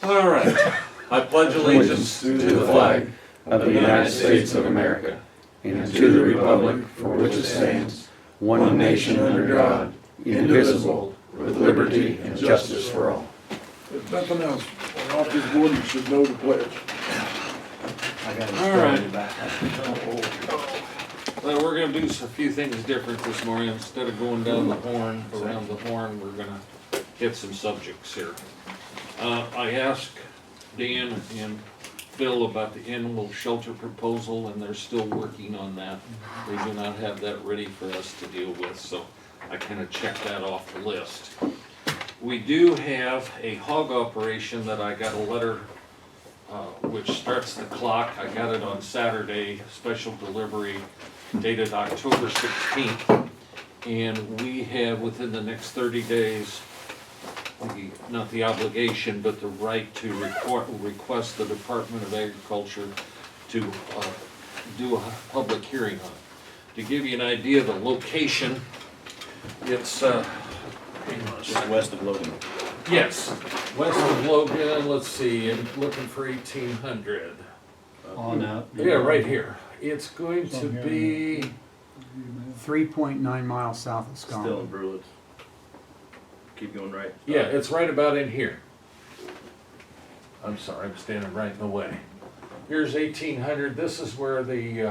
All right. I pledge allegiance to the flag of the United States of America and to the republic for which it stands, one nation under God, indivisible, with liberty and justice for all. If nothing else, an office board, you should know the pledge. All right. Well, we're gonna do a few things different this morning. Instead of going down the horn, around the horn, we're gonna hit some subjects here. I asked Dan and Phil about the animal shelter proposal, and they're still working on that. They do not have that ready for us to deal with, so I kinda checked that off the list. We do have a hog operation that I got a letter, which starts the clock. I got it on Saturday, special delivery dated October 16th. And we have, within the next 30 days, not the obligation, but the right to request the Department of Agriculture to do a public hearing on it. To give you an idea of the location, it's Just west of Logan. yes, west of Logan. Let's see, I'm looking for 1800. On out. Yeah, right here. It's going to be 3.9 miles south of Still in Scotland. Brulitz. Keep going right. yeah, it's right about in here. I'm sorry, I'm standing right in the way. Here's 1800. This is where the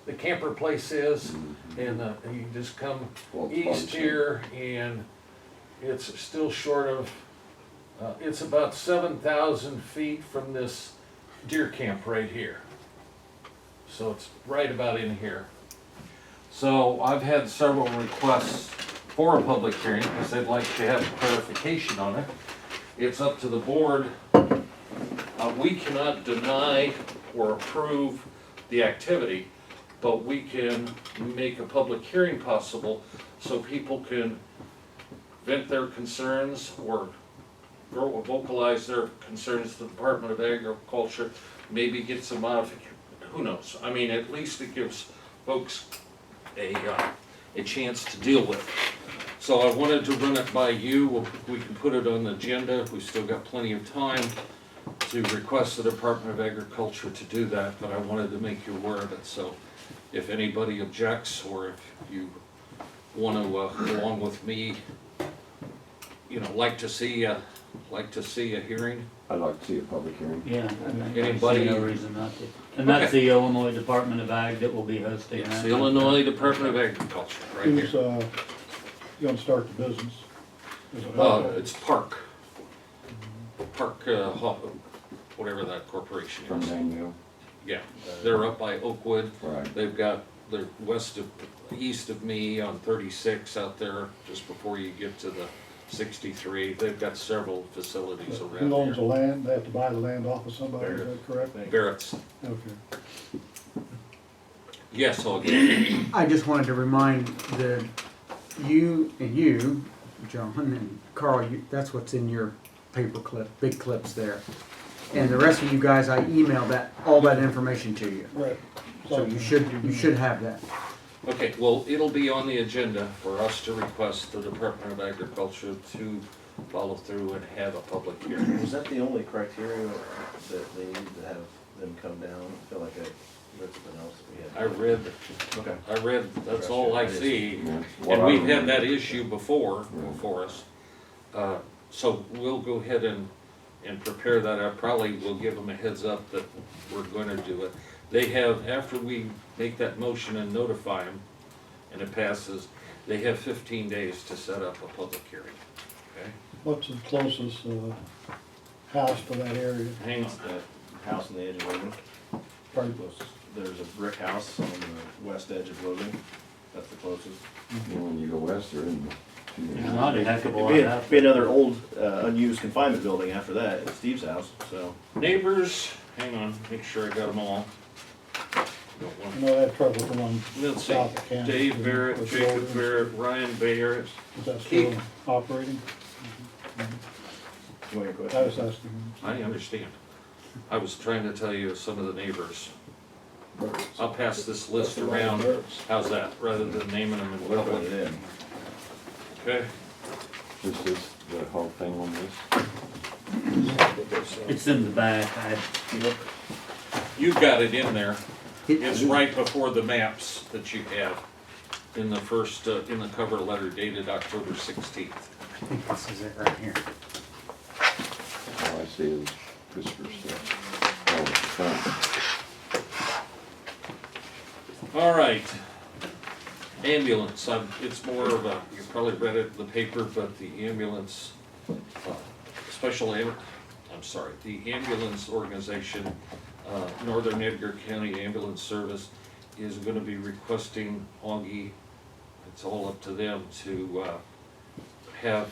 the camper place is, and you just come east here, and it's still short of. It's about 7,000 feet from this deer camp right here. So it's right about in here. So I've had several requests for a public hearing because they'd like to have clarification on it. It's up to the board. We cannot deny or approve the activity, but we can make a public hearing possible so people can vent their concerns or vocalize their concerns to the Department of Agriculture, maybe get some modification, who knows? I mean, at least it gives folks a chance to deal with. So I wanted to run it by you. We can put it on the agenda. We've still got plenty of time to request the Department of Agriculture to do that, but I wanted to make you aware of it. So if anybody objects, or if you want to, along with me, like to see a hearing. I'd like to see a public hearing. Yeah, I think Anybody- I see no reason not to. And that's Okay. the Illinois Department of Ag that will be hosting It's that. the Illinois Department of Agriculture, right Who's, here. gonna start the business? Is it It's Park, whatever that corporation From is. Daniel. Yeah, they're up by Oakwood. Right. They're east of me on 36 out there, just before you get to the 63. They've got several facilities Who around owns the there. land? They have to buy the land off of somebody, is that correct? Barrett's. Okay. Yes, I'll get I just wanted to remind you, John, and Carl, that's what's in your paper clip, big clips there. And the rest of you guys, I emailed all that information to you. Right. So you should have that. Okay, well, it'll be on the agenda for us to request the Department of Agriculture to follow through and have a public hearing. Was that the only criteria that they needed to have them come down? I feel like I read something else that we had. Okay. I read, that's all I see. That's what And I we've had remember. that issue before us. So we'll go ahead and prepare that. I probably will give them a heads up that we're gonna do it. They have, after we make that motion and notify them, and it passes, they have 15 days to set up a public hearing, okay? What's the closest, house to that area? Hang on. The house on the edge of Logan. Pardon? Closest. There's a brick house on the west edge of Logan. That's the closest. When you go west, they're in. There's not a heck of a lot It'd out be there. another old, unused confinement building after that, at Steve's house, so. Neighbors, hang on, make sure I got them all. Don't want- You know, that truck was the one Let's see, south of Kansas. Dave Barrett, with Jacob Logan. Barrett, Ryan Barrett. Is that still operating? You want your I was question? asking. I understand. I was trying to tell you some of the neighbors. I'll pass this list around. How's that, rather than naming them in We'll put public? it in. Okay? Is this the whole thing on this? It's in the back. You've got it in there. It's It- right before the maps that you have in the first, in the cover letter dated October 16th. I think this is it right here. All I see is Christopher stuff. Oh, the front. All right. Ambulance, it's more of a, you probably read it in the paper, but the ambulance, the ambulance organization, Northern Edgar County Ambulance Service, is gonna be requesting Augie, it's all up to them, to have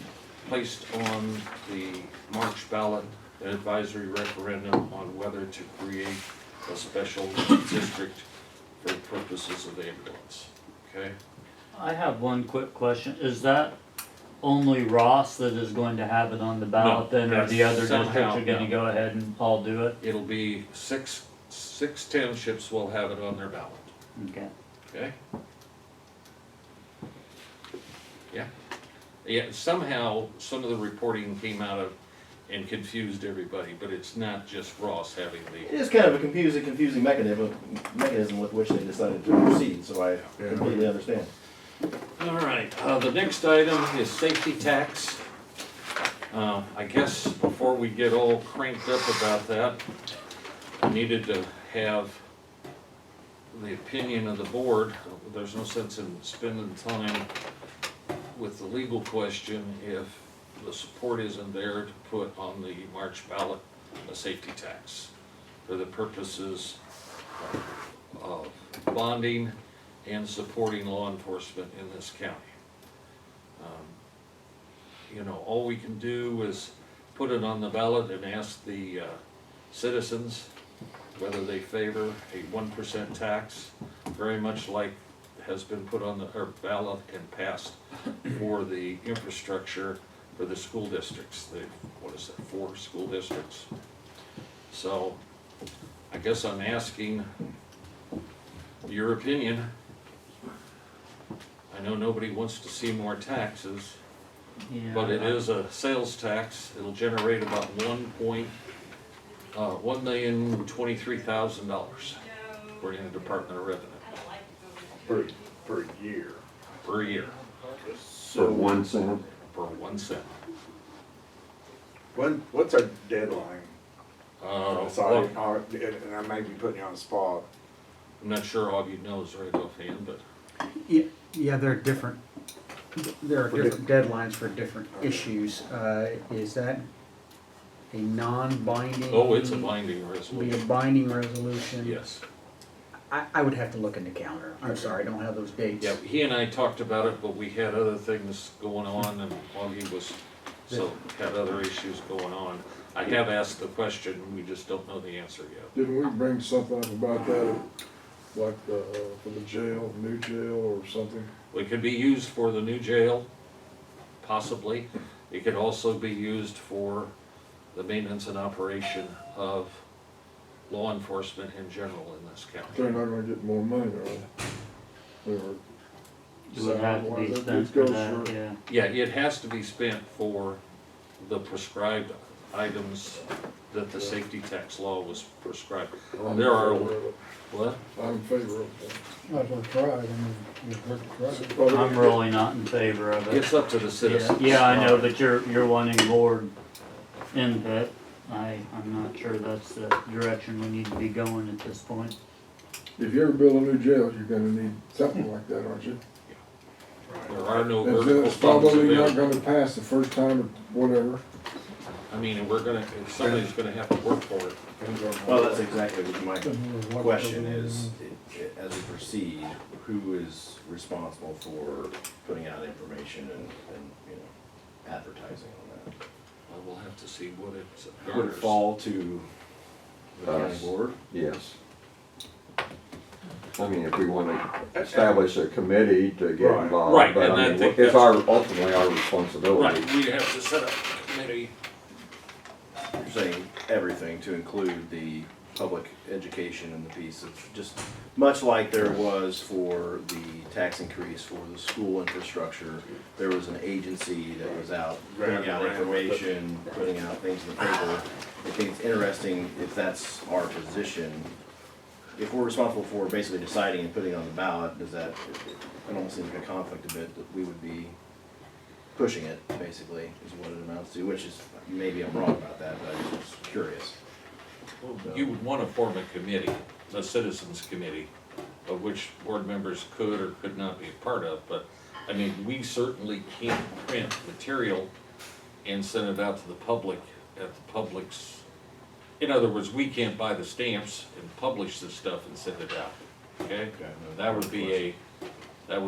placed on the March ballot an advisory referendum on whether to create a special district for purposes of ambulance, okay? I have one quick question. Is that only Ross that is going to have it on the ballot then, or the that's other districts somehow, are gonna no. go ahead and all do it? It'll be six townships will have it on their ballot, Okay. okay? Yeah, yeah, somehow, some of the reporting came out of and confused everybody, but it's not just Ross having It the, is kind of a confusing mechanism with which they decided to proceed, so I completely understand. all right, the next item is safety tax. I guess before we get all cranked up about that, I needed to have the opinion of the board. There's no sense in spending time with the legal question if the support isn't there to put on the March ballot a safety tax for the purposes of bonding and supporting law enforcement in this county. You know, all we can do is put it on the ballot and ask the citizens whether they favor a 1% tax, very much like has been put on the ballot and passed for the infrastructure for the school districts. The, what is that, 4 school districts? So I guess I'm asking your opinion. I know nobody wants to see more taxes, Yeah. but it is a sales tax. It'll generate about $1,023,000 according to the Department of Revenue per year. per year For 1 cent? for 1 cent. What's our deadline? Sorry, Well, and I may be putting you on the spot. I'm not sure Augie knows right offhand, but Yeah, there are different deadlines for different issues. Is that a non-binding? oh, it's a binding Be a resolution. binding resolution? Yes. I would have to look in the calendar. I'm sorry, I don't have those dates. Yeah, he and I talked about it, but we had other things going on and Augie was, so had other issues going on. I have asked the question, we just don't know the answer yet. Didn't we bring something up about that, like, for the jail, new jail or something? It could be used for the new jail, possibly. It could also be used for the maintenance and operation of law enforcement in general in this county. They're not gonna get more money, are they? They were- It would have to be It spent for goes that, for- yeah. Yeah, it has to be spent for the prescribed items that the safety tax law was prescribed. I'm There are, in favor of it. what? I'm in favor of it. Might as well try it, I mean, it hurt to try it. I'm really not in favor of it. It's up to the citizens. Yeah, I know, but you're wanting board input. I'm not sure that's the direction we need to be going at this point. If you ever build a new jail, you're gonna need something like that, aren't you? There are no And vertical it's funds probably not available. gonna pass the first time or whatever. I mean, and we're gonna, somebody's gonna have to work for it. Well, that's exactly what my question is, as we proceed, who is responsible for putting out information and, you know, advertising on that? Well, we'll have to see what it Would it garners. fall to the county Us. board? Yes. I mean, if we wanna establish a committee to get Right. involved, Right, but and I I mean, think it's that's- ultimately our responsibility. Right, we have to set up a committee. You're saying everything to include the public education and the piece of just, much like there was for the tax increase for the school infrastructure, there was an agency that was out putting out information, putting out things in the paper. I think it's interesting if that's our position. If we're responsible for basically deciding and putting it on the ballot, does that, it almost seems like a conflict a bit that we would be pushing it, basically, is what it amounts to, which is, maybe I'm wrong about that, but I was just curious. You would want to form a committee, a citizens committee, of which board members could or could not be a part of, but, I mean, we certainly can't print material and send it out to the public at the public's, in other words, we can't buy the stamps and publish this stuff and send it out, okay? That would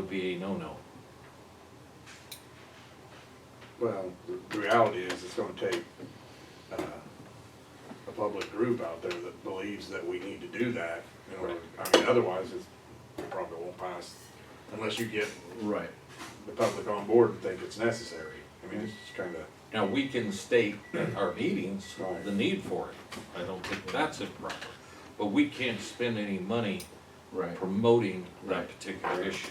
be a no-no. Well, the reality is, it's gonna take, a public group out there that believes that we need to do that, in order, I mean, otherwise, it probably won't pass, unless you get Right. the public on board and think it's necessary. I mean, it's just kinda, Now, we can state at our meetings Right. the need for it. I don't think that's improper. But we can't spend any money Right. promoting that Right. particular issue.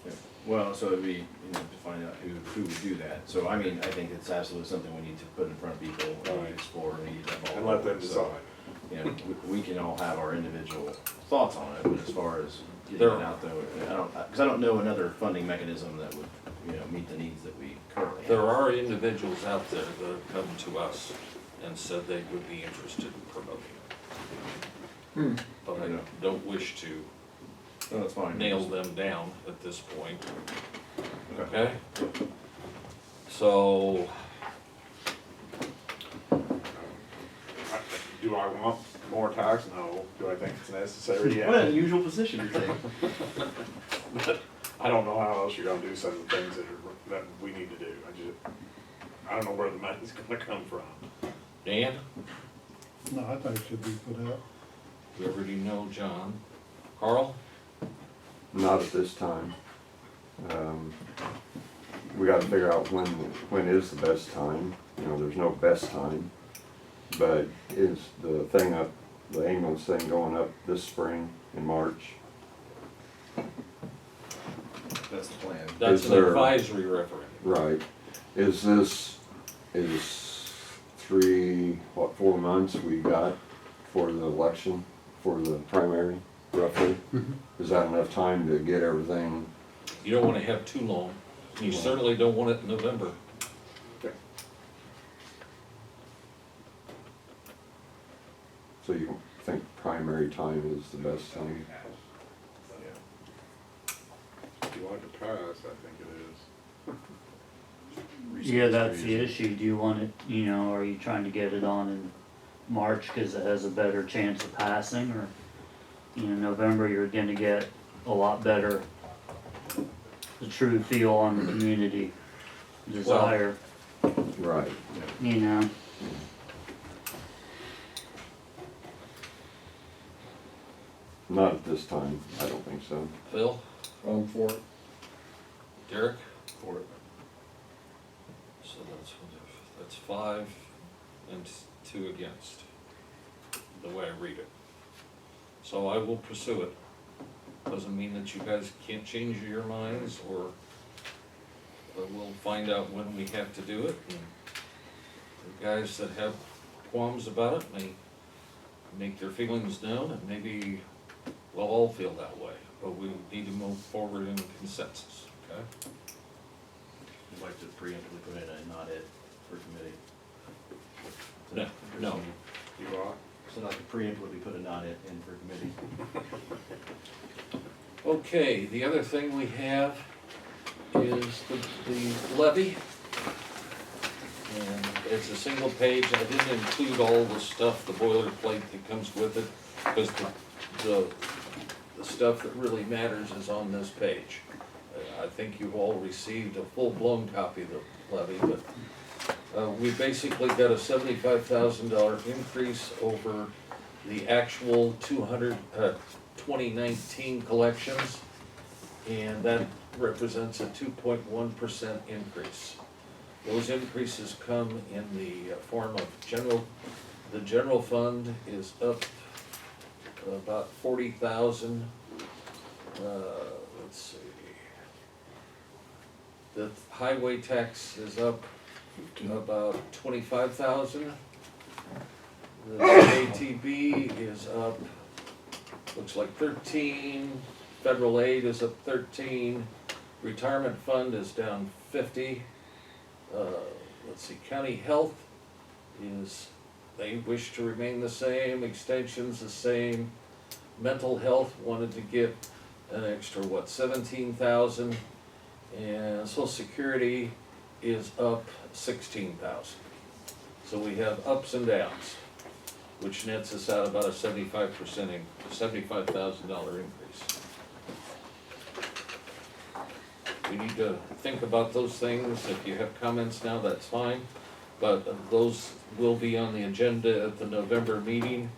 Yeah. Well, so it'd be, you know, to find out who would do that. So, I mean, I think it's absolutely something we need to put in front of people, and Right. explore, and need that ball. and let them rolling. So, decide. you know, we can all have our individual thoughts on it, but as far as getting There- it out there, because I don't know another funding mechanism that would, you know, meet the needs that we currently have. There are individuals out there that have come to us and said they would be interested in promoting it. But I don't wish to No, that's fine. nail them down at this point, Okay. okay? So, Do I want more tax? No. Do I think it's necessary? What an Yeah. unusual position you're taking. But I don't know how else you're gonna do some of the things that we need to do. I don't know where the money's gonna come from. Dan, No, I think it should be put out. you already know John. Carl? Not at this time. We gotta figure out when is the best time. You know, there's no best time. But is the thing up, the ambulance thing going up this spring in March? That's the plan. That's Is an there- advisory referendum. Right. Is 4 months we got for the election, for the primary, roughly? Is that enough time to get everything? You don't want to have too long. You certainly don't want it in November. So you think primary time is the best time? If you want it to pass, I think it is. Yeah, that's the issue. Do you want it, you know, are you trying to get it on in March because it has a better chance of passing, or, you know, November, you're gonna get a lot better, the true feel on the community desire, Right. you know? Not at this time, I don't think so. Phil? I'm for it. Derek? For it. So that's 5 and 2 against, the way I read it. So I will pursue it. Doesn't mean that you guys can't change your minds, or but we'll find out when we have to do it. And the guys that have qualms about it may make their feelings known, and maybe we'll all feel that way. But we need to move forward in consensus, okay? I'd like to preemptively put in a not it for committee. No. You are? So I'd like to preemptively put a not it in for committee. Okay, the other thing we have is the levy. And it's a single page. I didn't include all the stuff, the boilerplate that comes with it, because the stuff that really matters is on this page. I think you've all received a full-blown copy of the levy, but we basically got a $75,000 increase over the actual 2019 collections, and that represents a 2.1% increase. Those increases come in the form of general The general fund is up about 40,000. Let's see. The highway tax is up about 25,000. The ATB is up, looks like 13. Federal aid is up 13. Retirement fund is down 50. Let's see, county health is, they wish to remain the same, extension's the same. Mental health wanted to get an extra, 17,000, and social security is up 16,000. So we have ups and downs, which nets us out about a $75,000 increase. We need to think about those things. If you have comments now, that's fine, but those will be on the agenda at the November meeting,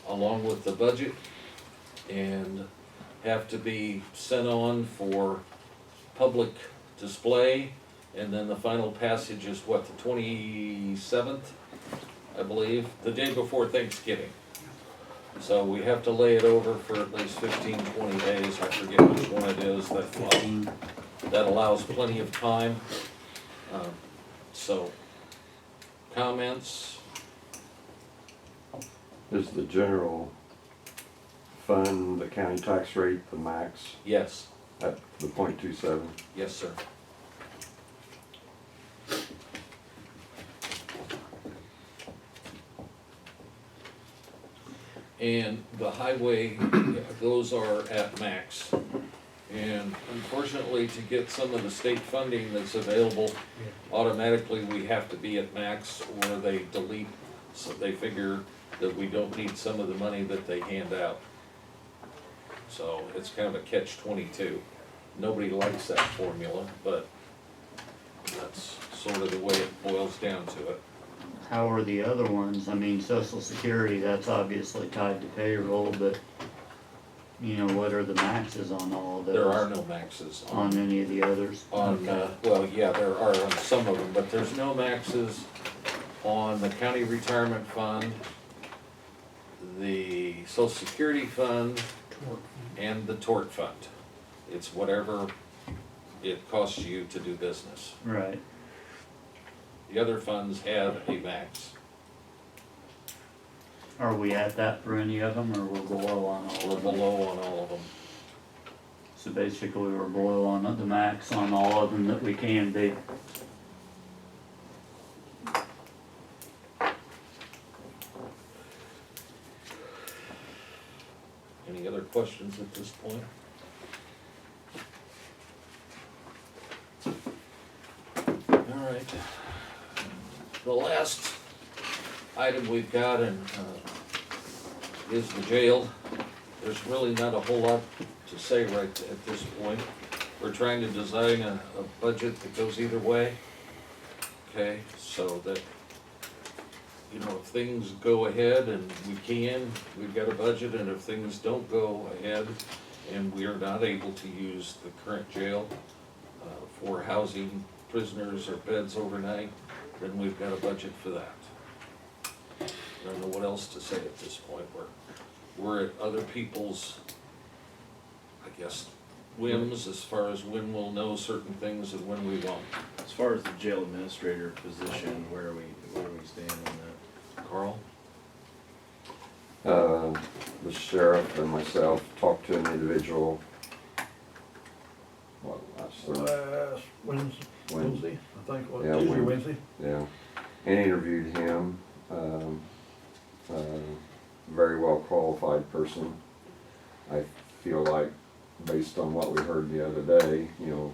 along with the budget, and have to be sent on for public display, and then the final passage is what, the 27th, I believe, the day before Thanksgiving. So we have to lay it over for at least 15, 20 days, I forget which one it is, that allows plenty of time. So, comments? Is the general fund, the county tax rate, the max Yes, at the .27? yes, sir. And the highway, those are at max. And unfortunately, to get some of the state funding that's available, automatically we have to be at max, or they delete, so they figure that we don't need some of the money that they hand out. So it's kind of a catch-22. Nobody likes that formula, but that's sort of the way it boils down to it. How are the other ones? I mean, social security, that's obviously tied to payroll, but, you know, what are the maxes on all of those? There are no maxes On any of the others? on, well, yeah, there are on some of them, but there's no maxes on the county retirement fund, the social security fund, and the tort fund. It's whatever it costs you to do business. Right. The other funds have a max. Are we at that for any of them, or we're below on all We're of them? below on all of them. So basically, we're below on the max on all of them that we can be. Any other questions at this point? All right. The last item we've got is the jail. There's really not a whole lot to say right at this point. We're trying to design a budget that goes either way. Okay, so that, you know, if things go ahead and we've got a budget, and if things don't go ahead and we are not able to use the current jail for housing prisoners or beds overnight, then we've got a budget for that. I don't know what else to say at this point. We're at other people's, I guess, whims as far as when we'll know certain things and when we won't. As far as the jail administrator position, where are we stand on that? Carl? The sheriff and myself talked to an individual, Last Wednesday, I think, Yeah, Tuesday, Wednesday. yeah, and interviewed him. Very well qualified person. I feel like, based on what we heard the other day, you know,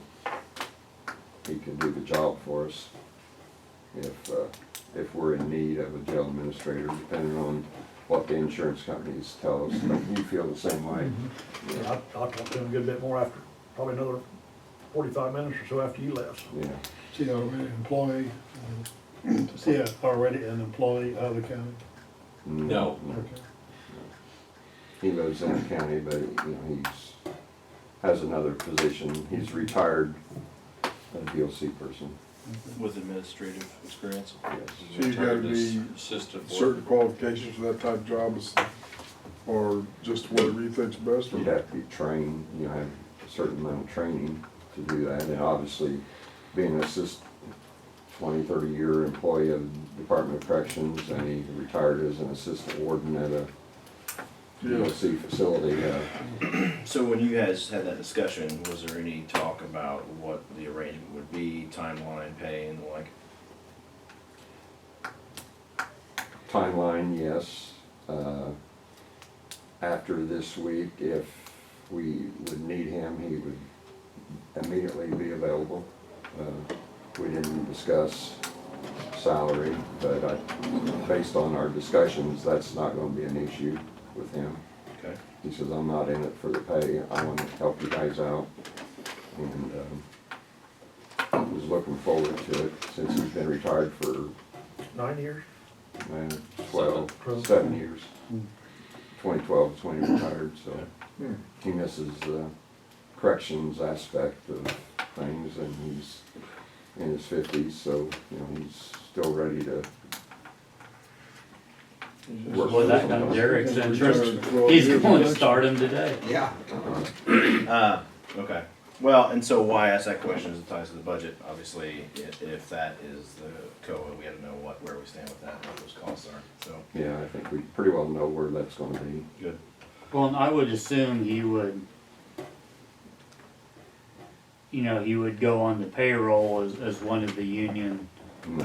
he can do the job for us if we're in need of a jail administrator, depending on what the insurance companies tell us. But you feel the same way? Yeah, I'll talk to him a good bit more after, probably another 45 minutes or so after you left. Yeah. Is he already an employee? Is he already an employee of the county? No. Okay. He lives in the county, but you know, has another position. He's retired, a DOC person. With administrative experience? So you gotta be Assistant certain qualifications for that type of job, or just whatever you think's best? You'd have to be trained, you know, have a certain amount of training to do that, and obviously, being an 20-30 year employee of the Department of Corrections, and he retired as an assistant warden at a DOC facility, So when you guys had that discussion, was there any talk about what the arrangement would be, timeline, pay, and the like? timeline, yes. After this week, if we would need him, he would immediately be available. We didn't discuss salary, but based on our discussions, that's not gonna be an issue with him. Okay. He says, I'm not in it for the pay, I want to help you guys out. And was looking forward to it since he's been retired for 9 years? 7 years. 2012 is when he retired, so Hmm. he misses the corrections aspect of things, and he's in his 50s, so, you know, he's still ready to work. Boy, that got Derek's interest. He's going to start him today. Yeah. Okay. Well, and so why I ask that question is it ties to the budget. Obviously, if that is the COA, we gotta know where we stand with that, and what those costs are, so, Yeah, I think we pretty well know where that's gonna be. good. Well, and I would assume he would, you know, he would go on the payroll as one of the union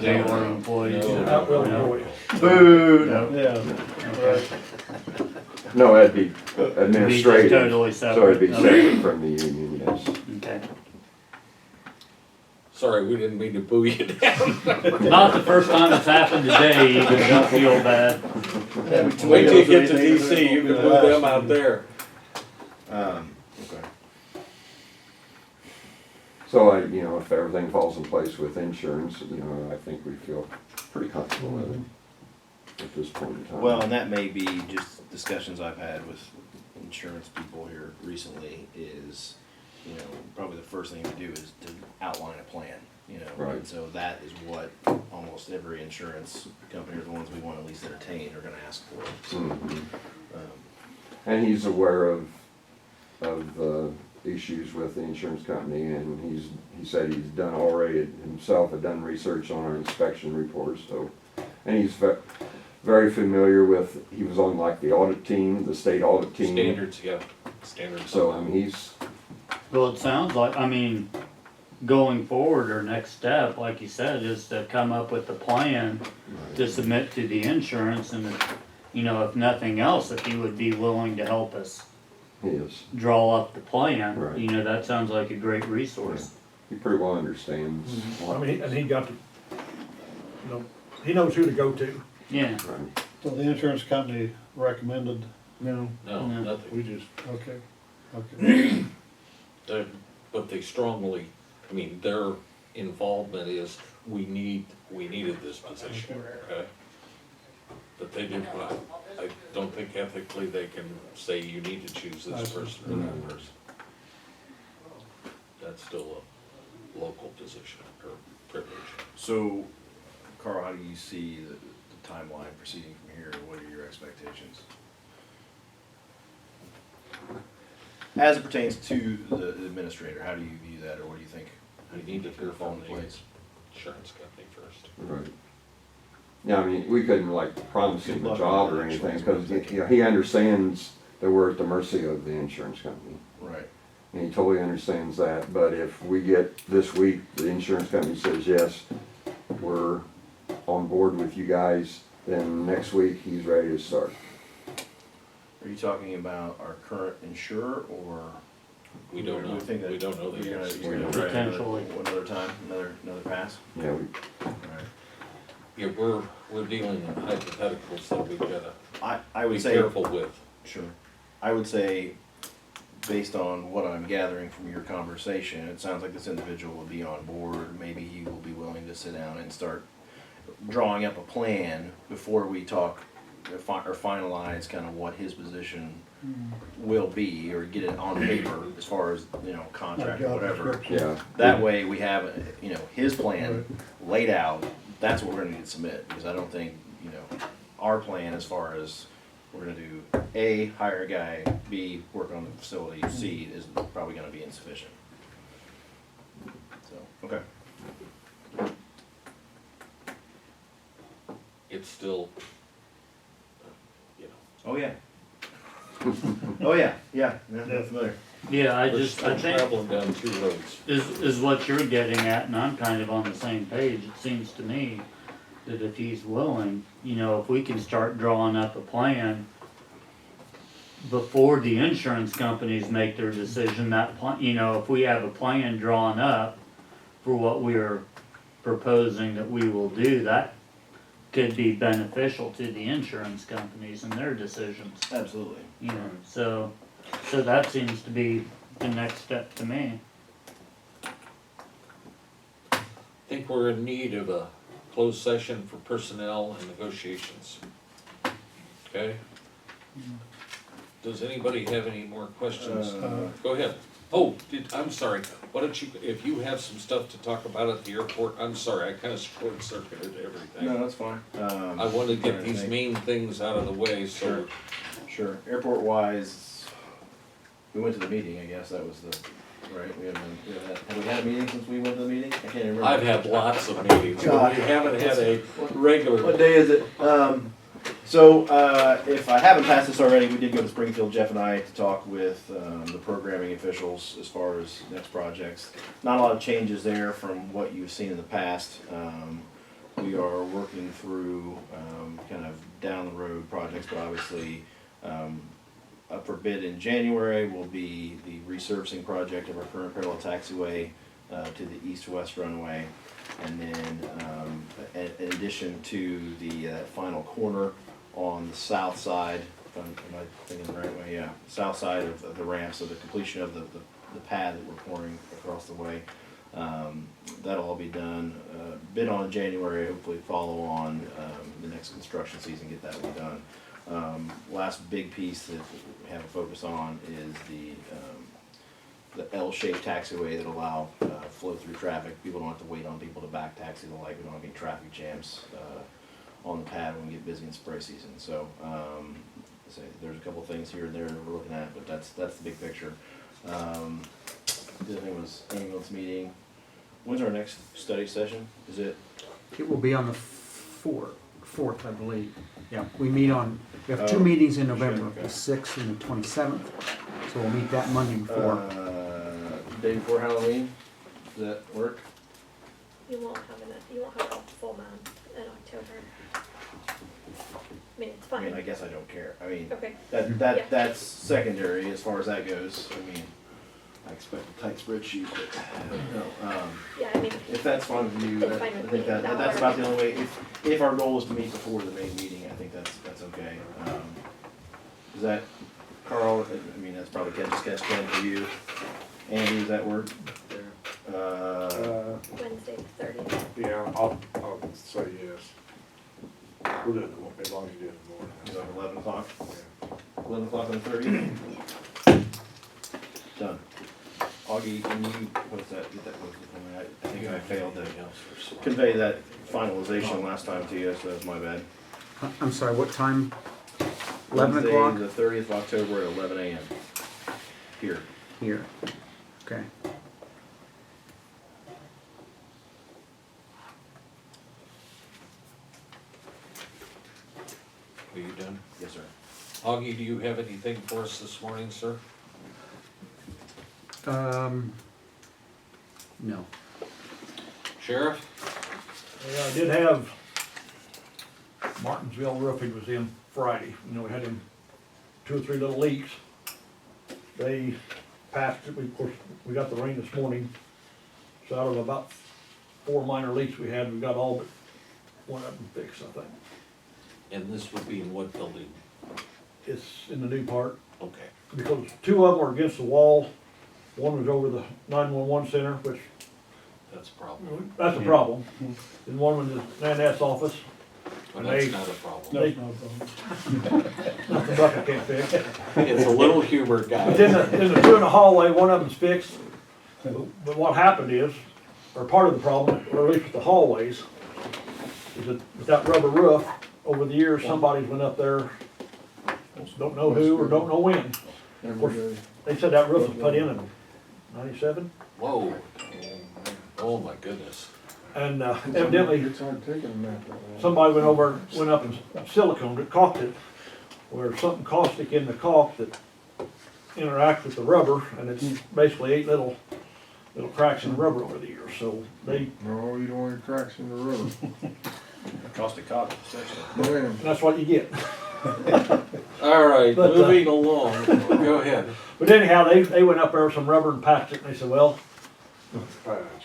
jailer employees. No. Not really, No. boy. Boo! No. Yeah. Okay. No, that'd be Be just administrative, totally so it'd be separate. separate from the union, yes. Okay. Sorry, we didn't mean to boo you down. Not the first time it's happened today, even, don't feel bad. Wait till you get to DC, you can boo them out there. Okay. So you know, if everything falls in place with insurance, you know, I think we feel pretty comfortable with it at this point in time. Well, and that may be just discussions I've had with insurance people here recently is, you know, probably the first thing to do is to outline a plan, you know? Right. And so that is what almost every insurance company, or the ones we want to at least entertain, are gonna ask for. So, Mhm. um, And he's aware of issues with the insurance company, and he said he's done already himself, had done research on our inspection reports, so, and he's very familiar with, he was on like the audit team, the state audit team. Standards, yeah, standards. So, I mean, he's, Well, it sounds like, I mean, going forward, our next step, like you said, is to come up with a plan to submit to the insurance, and if, you know, if nothing else, if he would be willing to help us he is, draw up the plan, Right. you know, that sounds like a great resource. he pretty well understands. I mean, and he got to, you know, he knows who to go to. Yeah, Right. So the insurance company recommended, No. No, No. nothing. We just, okay, okay. But they strongly, I mean, their involvement is, we needed this position, okay? But they did not, I don't think ethically they can say you need to choose this person or that person. That's still a local position or privilege. So, Carl, how do you see the timeline proceeding from here? What are your expectations? As it pertains to the administrator, how do you view that, or what do you think? We need to hear fall from in the place? insurance company first. Right. Yeah, I mean, we couldn't like promise him Good a luck job on or that, anything, actually, is what I'm because, you know, he understands that we're at the mercy of the insurance company. Right. And he totally understands that, but if we get this week, the insurance company says, yes, we're on board with you guys, then next week, he's ready to start. Are you talking about our current insurer, or? We don't know, think that we don't know the you're gonna- answer. you're gonna We try Potentially. another time, another pass? Yeah, Alright. Yeah, we're dealing in hypotheticals that we've gotta I be would say. careful with. Sure. I would say, based on what I'm gathering from your conversation, it sounds like this individual will be on board. Maybe he will be willing to sit down and start drawing up a plan before we talk or finalize kind of what his position will be, or get it on paper as far as, you know, contract or Job whatever. description. Yeah. That way we have, you know, his plan laid out. That's what we're gonna need to submit, because I don't think, you know, our plan as far as we're gonna do A, hire a guy, B, work on the facility, C is probably gonna be insufficient. So, okay. It's still, you know, Oh, yeah. Oh, yeah, yeah, that's familiar. Yeah, I we're just, still I think traveling down two roads. is what you're getting at, and I'm kind of on the same page. It seems to me that if he's willing, you know, if we can start drawing up a plan before the insurance companies make their decision, that plan, you know, if we have a plan drawn up for what we're proposing that we will do, that could be beneficial to the insurance companies and their decisions, Absolutely. you know, so that seems to be the next step to me. I think we're in need of a closed session for personnel and negotiations. Okay? Does anybody have any more questions? Go ahead. Oh, I'm sorry, why don't you, if you have some stuff to talk about at the airport, I'm sorry, I kinda short-circuited everything. No, that's fine. I wanna get these main things out of the way, so. Sure. Airport wise, we went to the meeting, I guess, that was the, right, have we had a meeting since we went to the meeting? I can't even remember. I've had lots of meetings, but we haven't had a regular. What day is it? So, if I haven't passed this already, we did go to Springfield, Jeff and I, to talk with, the programming officials as far as next projects. Not a lot of changes there from what you've seen in the past. We are working through, kind of down the road projects, but obviously, up for bid in January will be the resurfacing project of our current parallel taxiway, to the east-west runway. And then, in addition to the, final corner on the south side, if am I thinking the right way? Yeah, south side of the ramp, so the completion of the pad that we're pouring across the way. That'll all be done, bid on in January, hopefully follow on, the next construction season, get that one done. Last big piece that we have a focus on is the L-shaped taxiway that allow, flow through traffic. People don't have to wait on people to back taxi, we don't have any traffic jams, on the pad when we get busy in spray season. So, there's a couple things here and there that we're looking at, but that's the big picture. The other thing was ambulance meeting. When's our next study session? Is it? It will be on the fourth, I believe. Yeah, we have two Oh, meetings in November, okay. the 6th and the 27th. So we'll meet that Monday before. Day before Halloween? Does that work? You won't have a full month in October. I mean, it's I mean, fine. I guess I don't care. I mean, Okay. That's secondary as far as that goes. I mean, I expect a tight spreadsheet, but, no, Yeah, I mean, if that's fine with you, It's I fine with think me. that's That'll about work. the only way. If our goal is to meet before the main meeting, I think that's okay. Is that, Carl, I mean, that's probably catch 10 for you. Andy, does that work? Wednesday the 30th. Yeah, I'll say yes. We'll do it as long as you do it in the morning. Is that 11 o'clock? Yeah. 11 o'clock on the 30th? Done. Augie, can you, what's that, get that posted for me? I think I failed to convey that finalization last time to you, so that's my bad. I'm sorry, what time? 11 o'clock? Wednesday, the 30th of October at 11 a.m. Here. Here. Okay. Are you done? Yes, sir. Augie, do you have anything for us this morning, sir? No. Sheriff? Yeah, I did have Martinsville Roofing was in Friday, you know, we had 2 or 3 little leaks. They passed it, of course, we got the rain this morning, so out of about 4 minor leaks we had, we got all but one of them fixed, I think. And this would be in what building? It's in the new part, Okay. because 2 of them were against the wall, one was over the 911 center, which, That's a problem. that's a problem, and one was in Nanette's office. Well, And that's they- not a problem. That's no problem. Nothing Bucket can't fix. It's a little humor, But guy. then the two in the hallway, one of them's fixed. But what happened is, or part of the problem, or at least with the hallways, is that with that rubber roof, over the years, somebody's went up there, don't know who or don't know when. Every day. They said that roof was put in '97, Whoa. Oh, my goodness. and evidently, It's hard taking a map like that. somebody went up and siliconed it, caulked it, where something caustic in the caulk that interacts with the rubber, and it's basically 8 little cracks in the rubber over the years, so they, No, you don't want any cracks in the rubber. Caustic cotton, especially. Man, and that's what you get. All right, But, moving along. Go ahead. But anyhow, they went up there with some rubber and patched it, and they said, well,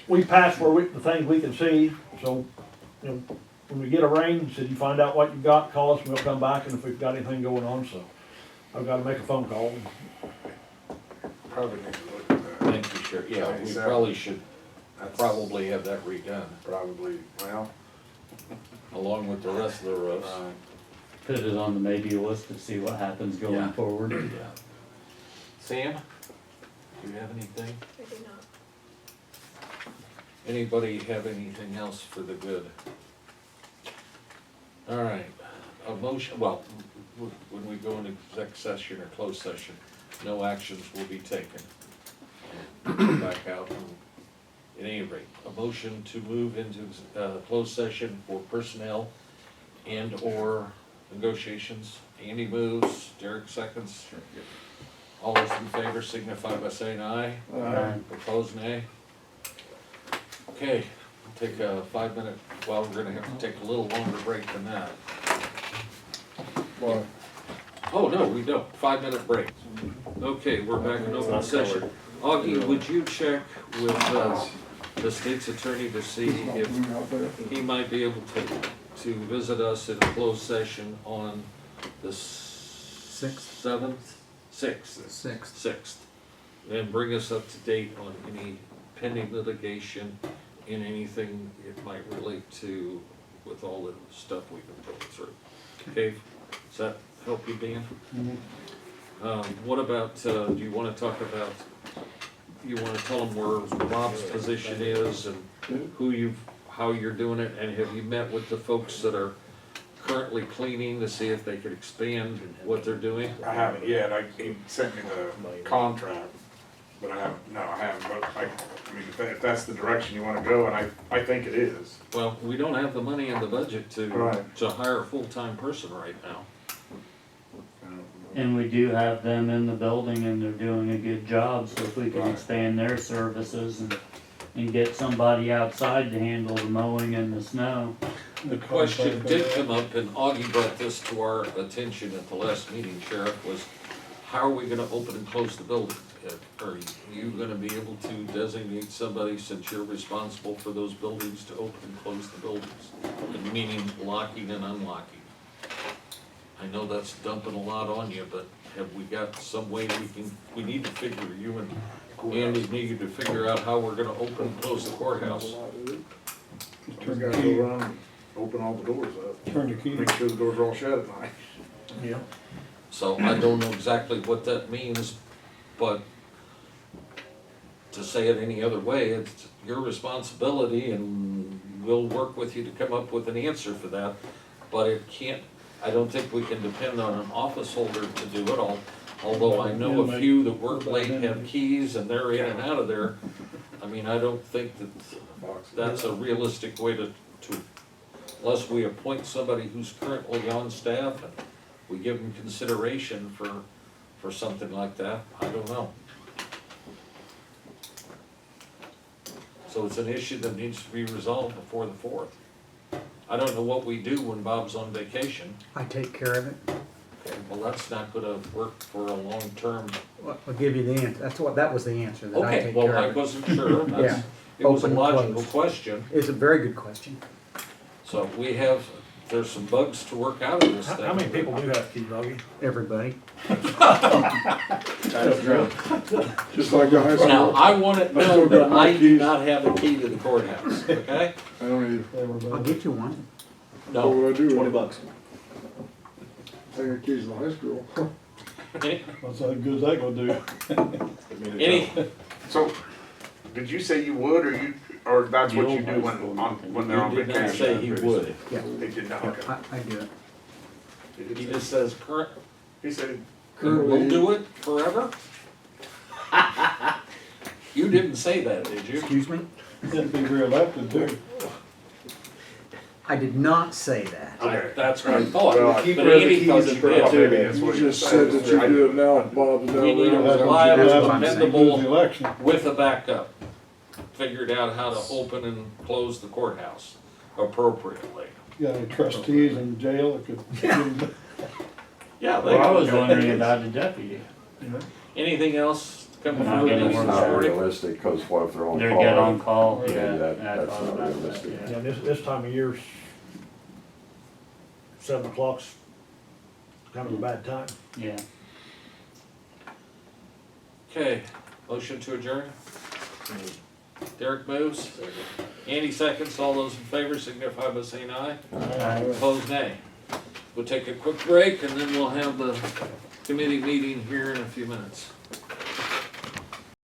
we patched the things we can see, so, you know, when we get a rain, said you find out what you got, call us and we'll come back, and if we've got anything going on, so I've gotta make a phone call. Probably need to look at that. Thank you, Sheriff. Yeah, we probably should probably have that redone, Probably, well, along with the rest of the roofs. Put it on the maybe list to see what happens Yeah. going forward. Yeah. Sam, do you have anything? I do not. Anybody have anything else for the good? All right, a motion, well, when we go into exec session or closed session, no actions will be taken. Go back out, at any rate, a motion to move into, closed session for personnel and/or negotiations. Andy moves, Derek seconds. All those in favor signify by saying aye. Aye. Opposed, nay. Okay, we'll take a 5-minute, well, we're gonna have to take a little longer break than that. why? Oh, no, we don't, 5-minute break. Okay, we're back in open session. Augie, would you check with, the state's attorney to see if he might be able to visit us in a closed session on the Sixth. 7th? 6th. Sixth. And bring us up to date on any pending litigation and anything it might relate to with all the stuff we've been going through. Okay, does that help you, Dan? What about, do you wanna talk about, you wanna tell them where Rob's position is and how you're doing it, and have you met with the folks that are currently cleaning to see if they could expand what they're doing? I haven't yet, he sent me the contract, but I haven't, but I mean, if that's the direction you wanna go, and I think it is. Well, we don't have the money in the budget Right. to hire a full-time person right now. And we do have them in the building and they're doing a good job, so if we can Right. expand their services and get somebody outside to handle the mowing and the snow. The question did come up, and Augie brought this to our attention at the last meeting, Sheriff, was how are we gonna open and close the building? Are you gonna be able to designate somebody, since you're responsible for those buildings, to open and close the buildings? And meaning locking and unlocking. I know that's dumping a lot on you, but have we got some way we need to figure, you and Andy need to figure out how we're gonna open and close the courthouse. We gotta go around and open all the doors up. Turn the key. Make sure the doors are all shut at night. Yeah. So I don't know exactly what that means, but to say it any other way, it's your responsibility and we'll work with you to come up with an answer for that. But it can't, I don't think we can depend on an office holder to do it all. Although I know a few that work late have keys and they're in and out of there. I mean, I don't think that that's a realistic way to, unless we appoint somebody who's currently on staff and we give them consideration for something like that, I don't know. So it's an issue that needs to be resolved before the 4th. I don't know what we do when Bob's on vacation. I take care of it. Well, that's not gonna work for a long term. Well, I'll give you the answer. That was the answer, that I Okay, take well, care I of it. wasn't sure. That's- Yeah. It was a Open and logical closed. question. It's a very good question. So there's some bugs to work out of this thing. How many people do have keys, Augie? Everybody. Just like the high Now, school. I want it Let's known go that get my I do keys. not have a key to the courthouse, okay? I don't either. I'll get you one. What No, would I do? 20 bucks. Take the keys to the high school. What's that good as that gonna do? any, so, did you say you would, or that's what you The do old when, high school. when they're on He did not vacation? say he would. Yeah, He did not, okay. I do it. He just says current, He said, we'll do it forever? You didn't say that, did you? Excuse me? He'd be reelected too. I did not say that. okay. That's what I thought, Well, but keeper of the Andy thought keys you in did. Maybe that's You what just said that you do it now if Bob's down We need a there. reliable, That's what I'm saying. dependable, Lose the election. with a backup. Figured out how to open and close the courthouse appropriately. You got any trustees in jail that could, Yeah, Well, I was they, wondering about the deputy. you know? anything else come Not through getting this work It's not story? realistic, cause what if they're on They're call? get on call, Yeah, yeah. that- I that's thought not about that, realistic. yeah. Yeah, this time of year's 7 o'clock's kind of a bad time. Yeah. Okay, motion to adjourn? Derek moves. Andy seconds, all those in favor signify by saying aye. Opposed, nay. We'll take a quick break and then we'll have the committee meeting here in a few minutes.